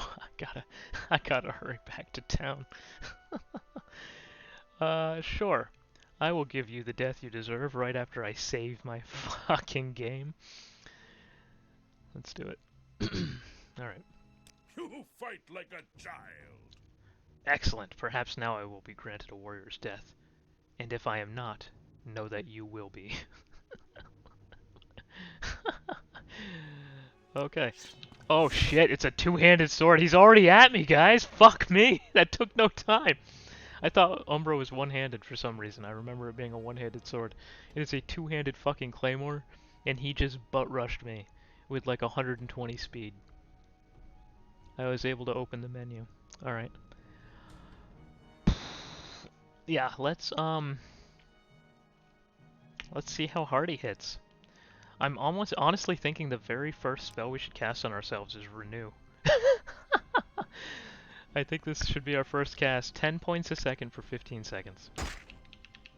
S1: I gotta hurry back to town. Sure. I will give you the death you deserve right after I save my fucking game. Let's do it. Alright.
S4: You fight like a child.
S1: Excellent. Perhaps now I will be granted a warrior's death. And if I am not, know that you will be. Okay. Oh shit, it's a two-handed sword. He's already at me, guys! Fuck me! That took no time! I thought Umbra was one-handed for some reason. I remember it being a one-handed sword. It is a two-handed fucking claymore, and he just butt-rushed me with like 120 speed. I was able to open the menu. Alright. Yeah, let's see how hard he hits. I'm almost honestly thinking the very first spell we should cast on ourselves is Renew. I think this should be our first cast. 10 points a second for 15 seconds.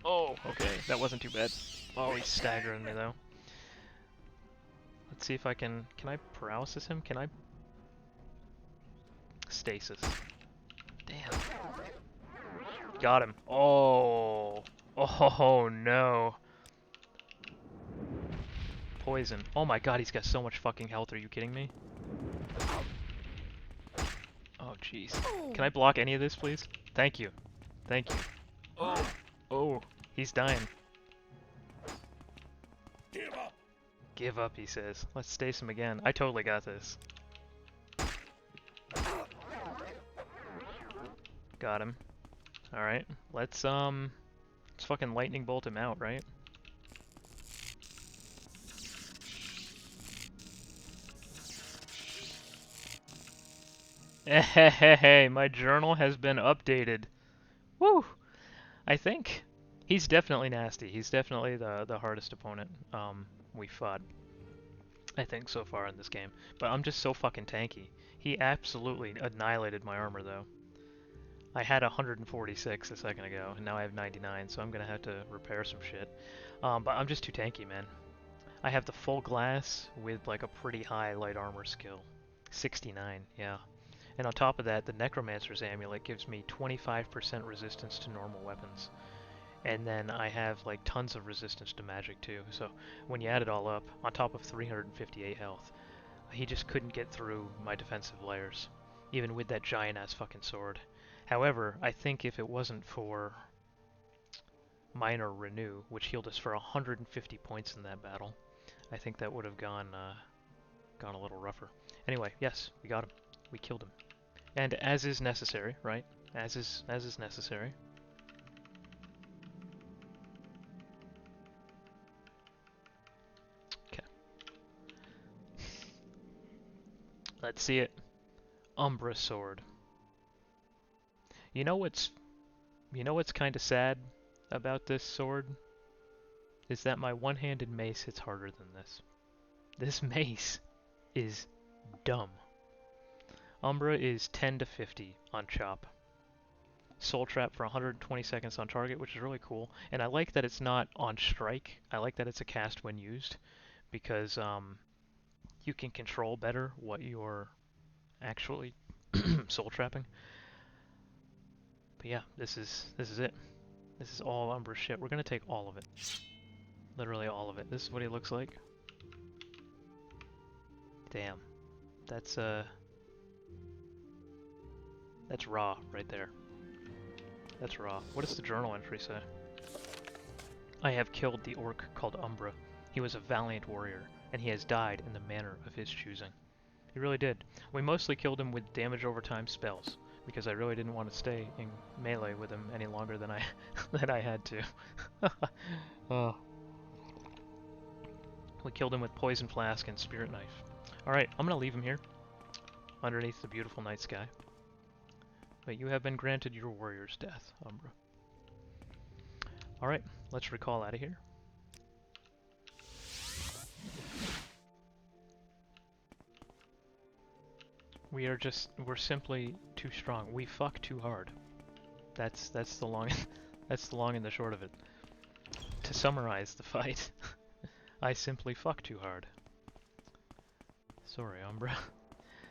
S1: Oh, okay, that wasn't too bad. Oh, he's staggering me though. Let's see if I can I paralysis him? Can I? Stasis. Damn. Got him. Oh. Oh no. Poison. Oh my god, he's got so much fucking health. Are you kidding me? Oh jeez. Can I block any of this, please? Thank you. Thank you. Oh. Oh. He's dying.
S4: Give up.
S1: Give up, he says. Let's stace him again. I totally got this. Got him. Alright. Let's fucking lightning bolt him out, right? Hey, my journal has been updated. Woo! I think he's definitely nasty. He's definitely the hardest opponent we fought, I think, so far in this game. But I'm just so fucking tanky. He absolutely annihilated my armor, though. I had 146 a second ago, and now I have 99, so I'm gonna have to repair some shit. But I'm just too tanky, man. I have the full glass with like a pretty high light armor skill. 69, yeah. And on top of that, the Necromancer's Amulet gives me 25% resistance to normal weapons. And then I have like tons of resistance to magic too. So when you add it all up, on top of 358 health, he just couldn't get through my defensive layers, even with that giant-ass fucking sword. However, I think if it wasn't for Minor Renew, which healed us for 150 points in that battle, I think that would have gone a little rougher. Anyway, yes, we got him. We killed him. And as is necessary, right? As is necessary. Okay. Let's see it. Umbra Sword. You know what's kind of sad about this sword? Is that my one-handed mace hits harder than this. This mace is dumb. Umbra is 10 to 50 on chop. Soul Trap for 120 seconds on target, which is really cool. And I like that it's not on strike. I like that it's a cast when used, because you can control better what you're actually soul trapping. But yeah, this is it. This is all Umbra shit. We're gonna take all of it. Literally all of it. This is what he looks like. Damn. That's raw right there. That's raw. What does the journal entry say? I have killed the orc called Umbra. He was a valiant warrior, and he has died in the manner of his choosing. He really did. We mostly killed him with damage over time spells, because I really didn't want to stay in melee with him any longer than I than I had to. Oh. We killed him with poison flask and spirit knife. Alright, I'm gonna leave him here, underneath the beautiful night sky. But you have been granted your warrior's death, Umbra. Alright, let's recall out of here. We're simply too strong. We fuck too hard. That's the long that's the long and the short of it. To summarize the fight, I simply fuck too hard. Sorry, Umbra.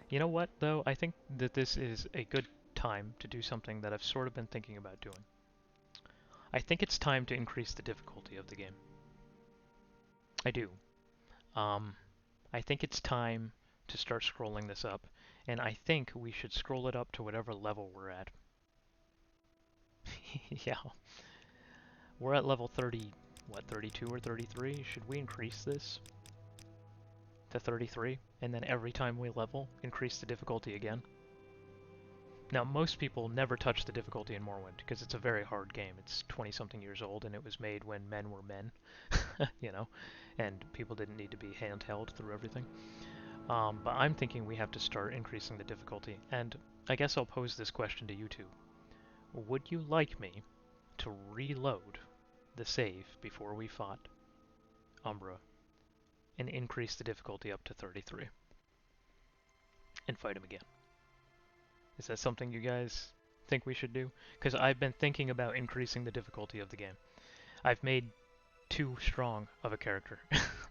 S1: You know what, though? I think that this is a good time to do something that I've sort of been thinking about doing. I think it's time to increase the difficulty of the game. I do. I think it's time to start scrolling this up, and I think we should scroll it up to whatever level we're at. Yeah. We're at level 30, what, 32 or 33? Should we increase this to 33? And then every time we level, increase the difficulty again? Now, most people never touch the difficulty in Morrowind, because it's a very hard game. It's 20-something years old, and it was made when men were men, you know, and people didn't need to be handheld through everything. But I'm thinking we have to start increasing the difficulty, and I guess I'll pose this question to you two. Would you like me to reload the save before we fought Umbra and increase the difficulty up to 33 and fight him again? Is that something you guys think we should do? Because I've been thinking about increasing the difficulty of the game. I've made too strong of a character.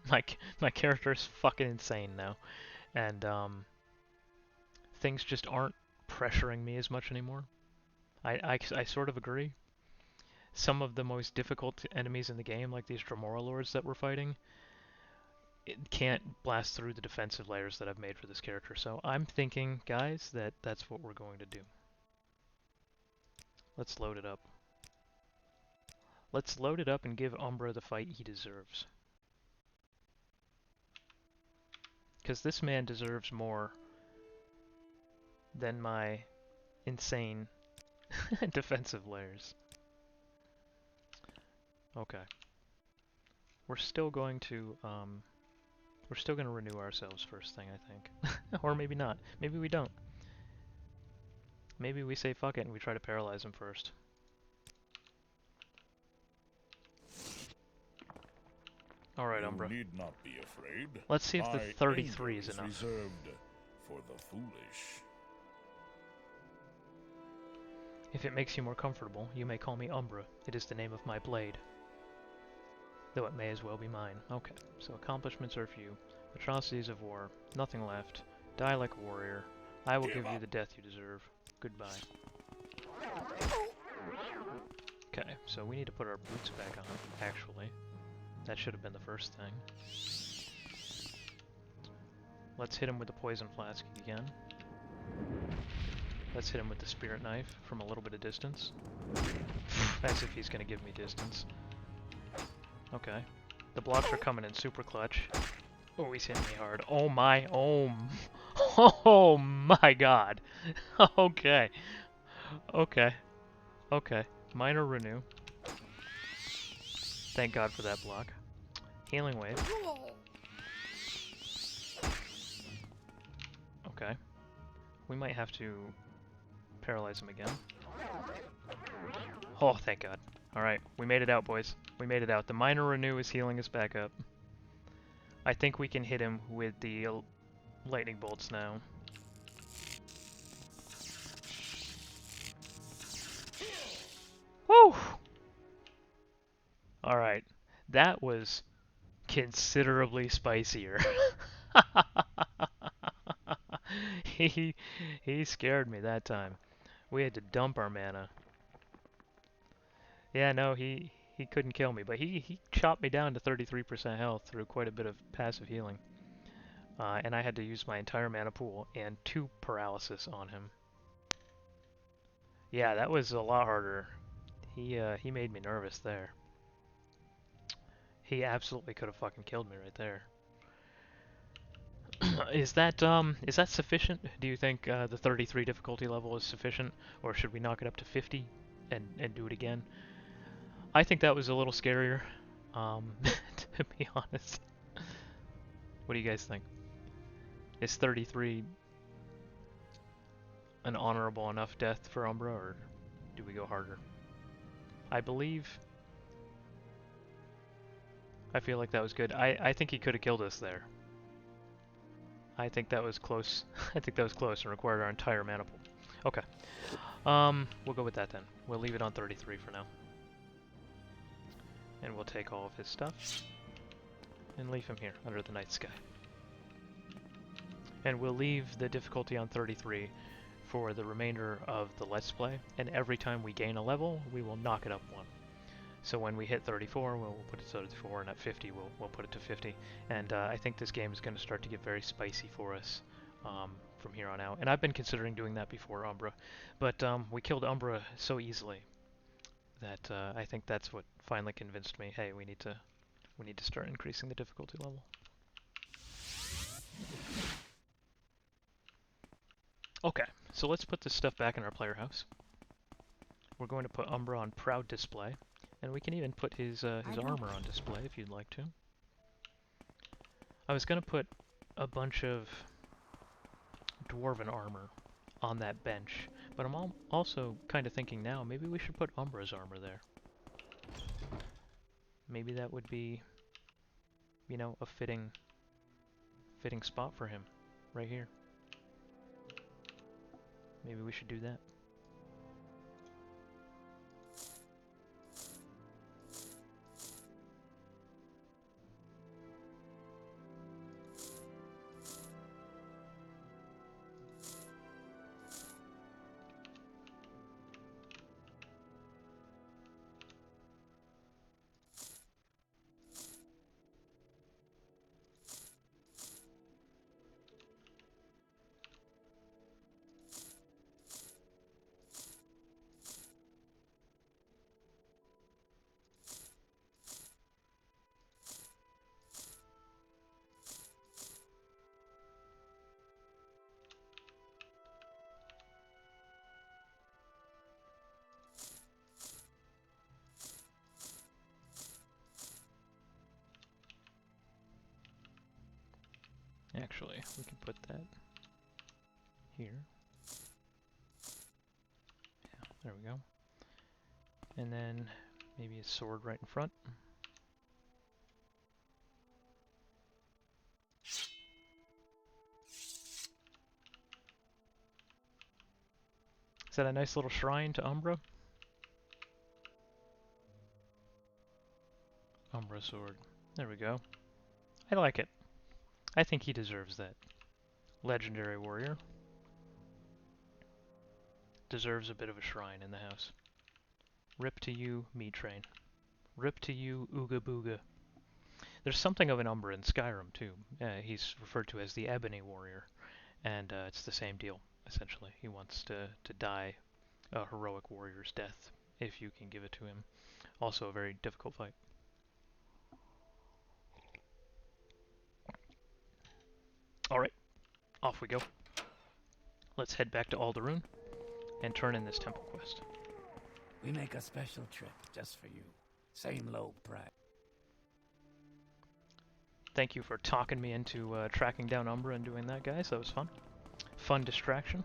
S1: my character is fucking insane now, and things just aren't pressuring me as much anymore. I sort of agree. Some of the most difficult enemies in the game, like these Dremora Lords that we're fighting, it can't blast through the defensive layers that I've made for this character. So I'm thinking, guys, that that's what we're going to do. Let's load it up. Let's load it up and give Umbra the fight he deserves. Because this man deserves more than my insane defensive layers. Okay. We're still going to renew ourselves first thing, I think. Or maybe not. Maybe we don't. Maybe we say fuck it and we try to paralyze him first. Alright, Umbra.
S4: You need not be afraid.
S1: Let's see if the
S4: My
S1: 33 is
S4: anger
S1: enough.
S4: Reserved for the foolish.
S1: If it makes you more comfortable, you may call me Umbra. It is the name of my blade. Though it may as well be mine. Okay, so accomplishments are few. Atrocities of war. Nothing left. Die like a warrior. I will give you the death you deserve. Goodbye. Okay, so we need to put our boots back on, actually. That should have been the first thing. Let's hit him with the poison flask again. Let's hit him with the spirit knife from a little bit of distance. As if he's gonna give me distance. Okay. The blocks are coming in super clutch. Oh, he's hitting me hard. Oh my, oh my god. Okay. Okay. Okay. Minor renew. Thank God for that block. Healing wave. Okay. We might have to paralyze him again. Oh, thank God. Alright, we made it out, boys. We made it out. The minor renew is healing us back up. I think we can hit him with the lightning bolts now. Woo! Alright, that was considerably spicier. he scared me that time. We had to dump our mana. Yeah, no, he couldn't kill me, but he chopped me down to 33% health through quite a bit of passive healing. And I had to use my entire mana pool and 2 paralysis on him. Yeah, that was a lot harder. He made me nervous there. He absolutely could have fucking killed me right there. Is that sufficient? Do you think the 33 difficulty level is sufficient, or should we knock it up to 50 and do it again? I think that was a little scarier, to be honest. What do you guys think? Is 33 an honorable enough death for Umbra, or do we go harder? I feel like that was good. I think he could have killed us there. I think that was close. I think that was close and required our entire mana pool. Okay. We'll go with that then. We'll leave it on 33 for now. And we'll take all of his stuff and leave him here under the night sky. And we'll leave the difficulty on 33 for the remainder of the Let's Play, and every time we gain a level, we will knock it up 1. So when we hit 34, we'll put it to 34, and at 50, we'll put it to 50. And I think this game is going to start to get very spicy for us from here on out. And I've been considering doing that before Umbra, but we killed Umbra so easily that I think that's what finally convinced me, hey, we need to start increasing the difficulty level. Okay, so let's put this stuff back in our player house. We're going to put Umbra on Proud Display, and we can even put his armor on display if you'd like to. I was going to put a bunch of Dwarven armor on that bench, but I'm also kind of thinking now, maybe we should put Umbra's armor there. Maybe that would be, you know, a fitting spot for him, right here. Maybe we should do that. Actually, we can put that here. Yeah, there we go. And then maybe a sword right in front. Is that a nice little shrine to Umbra? Umbra sword. There we go. I like it. I think he deserves that. Legendary warrior. Deserves a bit of a shrine in the house. Rip to you, Meat Train. Rip to you, Ooga Booga. There's something of an Umbra in Skyrim, too. He's referred to as the Ebony Warrior, and it's the same deal, essentially. He wants to die a heroic warrior's death, if you can give it to him. Also a very difficult fight. Alright, off we go. Let's head back to Alderaan and turn in this temple quest.
S2: We make a special trip just for you. Same low price.
S1: Thank you for talking me into tracking down Umbra and doing that, guys. That was fun. Fun distraction.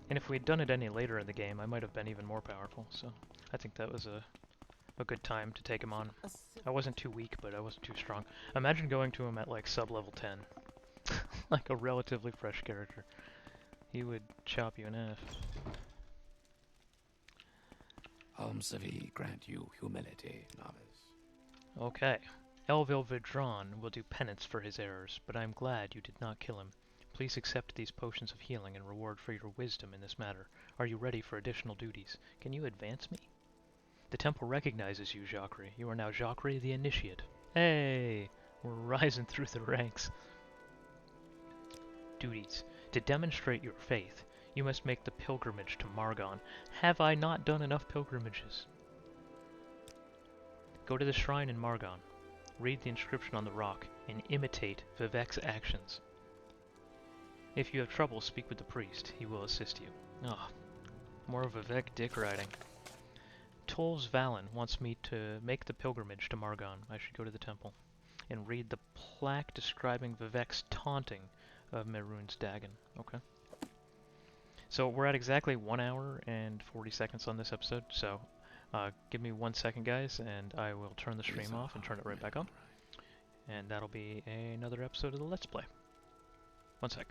S1: And if we had done it any later in the game, I might have been even more powerful, so I think that was a good time to take him on. I wasn't too weak, but I wasn't too strong. Imagine going to him at like sub-level 10. Like a relatively fresh character. He would chop you in half.
S2: Almsavi grant you humility, novice.
S1: Okay. Elvil Vidron will do penance for his errors, but I am glad you did not kill him. Please accept these potions of healing in reward for your wisdom in this matter. Are you ready for additional duties? Can you advance me? The temple recognizes you, Jhakri. You are now Jhakri the Initiate. Hey! We're rising through the ranks. Duties. To demonstrate your faith, you must make the pilgrimage to Margon. Have I not done enough pilgrimages? Go to the shrine in Margon. Read the inscription on the rock and imitate Vivek's actions. If you have trouble, speak with the priest. He will assist you. Ah, more Vivek dick riding. Tolls Valen wants me to make the pilgrimage to Margon. I should go to the temple and read the plaque describing Vivek's taunting of Mehrunes Dagon. Okay. So we're at exactly 1 hour and 40 seconds on this episode, so give me 1 second, guys, and I will turn the stream off and turn it right back on. And that'll be another episode of the Let's Play. 1 sec.